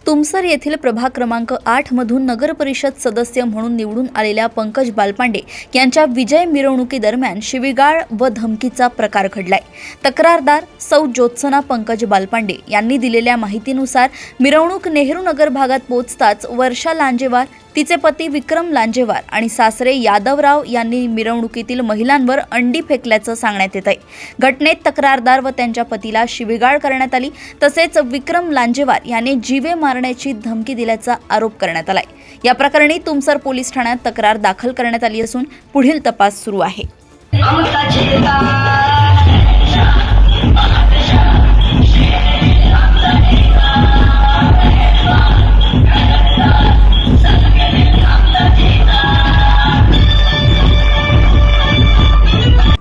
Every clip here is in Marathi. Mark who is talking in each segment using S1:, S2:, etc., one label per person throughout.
S1: तुमसर येथील प्रभाग क्रमांक 8 मधून नगर परिषद सदस्य म्हणून निवडून आलेल्या पंकज बालपांडे यांच्या विजय मिरवणुकीदरम्यान शिवीगाळ व धमकीचा प्रकार घडलाय। तक्रारदार सौ ज्योत्सना पंकज बालपांडे यांनी दिलेल्या माहितीनुसार मिरवणूक नेहरू नगर भागात पोहोचताच वर्षा लांजेवार, तिचे पती विक्रम लांजेवार आणि सासरे यादवराव यांनी मिरवणुकीतील महिलांवर अंडी फेकल्याचं सांगण्यात येत आहे। घटनेत तक्रारदार व त्यांच्या पतीला शिवीगाळ करण्यात आली, तसेच विक्रम लांजेवार याने जीवे मारण्याची धमकी दिल्याचा आरोप करण्यात आलाय। या प्रकरणी तुमसर पोलीस ठाण्यात तक्रार दाखल करण्यात आली असून पुढील तपास सुरू आहे।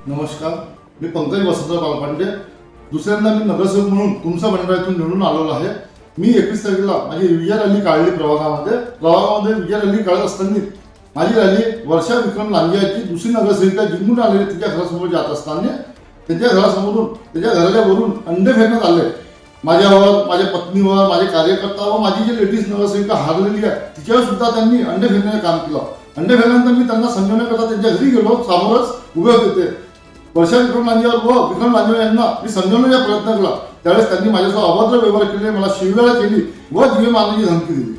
S2: नमस्कार, मी पंकज वसंतराव बालपांडे दुसऱ्यांदा मी नगरसेवक म्हणून तुमचा मंडळातून निवडून आलेलो आहे। मी 21 तारखेला माझी विजय रॅली काढली प्रभागामध्ये विजय रॅली काढत असताना माझी रॅली वर्षा विक्रम लांजेची दुसरी नगरसेविका जिंकून आलेली तिच्या घरासमोर जात असताना त्यांच्या घरासमोरून त्याच्या घराच्या वरून अंडे फेकण्यात आले। माझ्यावर, माझ्या पत्नीवर, माझे कार्यकर्ता व माझी जी लेडीज नगरसेविका हारलेली आहे तिच्यावर सुद्धा त्यांनी अंडे फेकण्याचे काम केलं। अंडे फेकल्यानंतर मी त्यांना समजवण्याकरता त्यांच्या घरी गेलो, समोरच उभे होते ते वर्षा विक्रम लांजेवार व विक्रम लांजेवार यांना मी समजवण्याचा प्रयत्न केला। त्यावेळेस त्यांनी माझ्यासोबत अभद्र व्यवहार केले, मला शिवीगाळ केली व जीवे मारण्याची धमकी दिली।